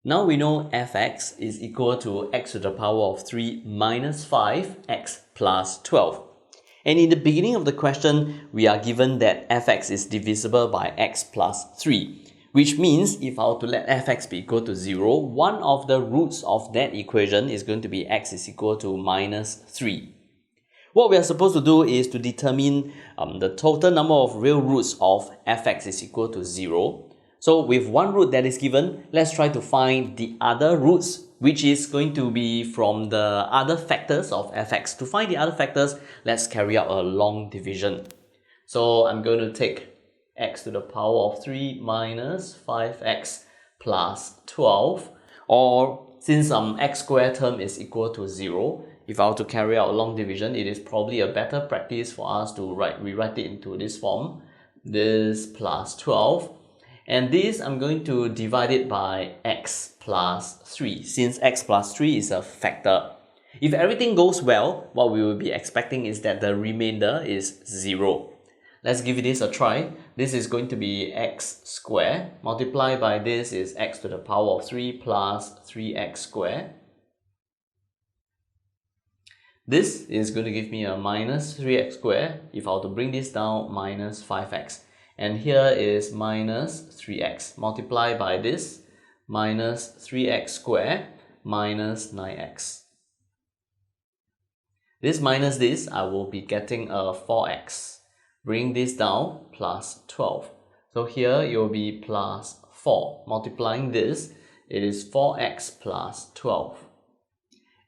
Now we know fx is equal to x to the power of 3 minus 5x plus 12. And in the beginning of the question, we are given that fx is divisible by x plus 3. Which means if I were to let fx be equal to 0, one of the roots of that equation is going to be x is equal to minus 3. What we are supposed to do is to determine the total number of real roots of fx is equal to 0. So with one root that is given, let's try to find the other roots, which is going to be from the other factors of fx. To find the other factors, let's carry out a long division. So I'm going to take x to the power of 3 minus 5x plus 12, or since x squared term is equal to 0, if I were to carry out a long division, it is probably a better practice for us to rewrite it into this form. This plus 12. And this, I'm going to divide it by x plus 3, since x plus 3 is a factor. If everything goes well, what we will be expecting is that the remainder is 0. Let's give this a try. This is going to be x squared. Multiplied by this is x to the power of 3 plus 3x squared. This is going to give me a minus 3x squared. If I were to bring this down, minus 5x. And here is minus 3x. Multiply by this, minus 3x squared, minus 9x. This minus this, I will be getting a 4x. Bring this down, plus 12. So here it will be plus 4. Multiplying this, it is 4x plus 12.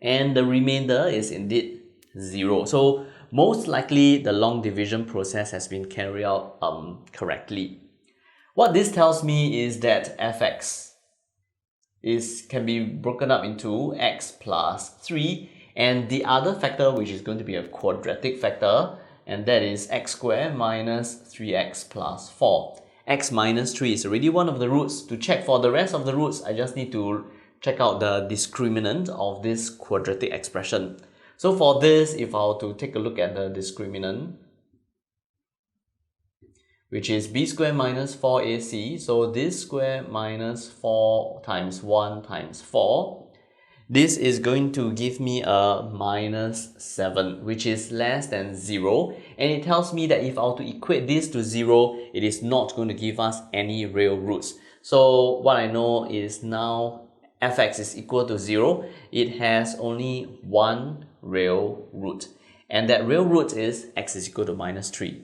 And the remainder is indeed 0. So most likely the long division process has been carried out correctly. What this tells me is that fx can be broken up into x plus 3 and the other factor, which is going to be a quadratic factor, and that is x squared minus 3x plus 4. X minus 3 is already one of the roots. To check for the rest of the roots, I just need to check out the discriminant of this quadratic expression. So for this, if I were to take a look at the discriminant, which is b squared minus 4ac, so this square minus 4 times 1 times 4, this is going to give me a minus 7, which is less than 0. And it tells me that if I were to equate this to 0, it is not going to give us any real roots. So what I know is now fx is equal to 0. It has only one real root. And that real root is x is equal to minus 3.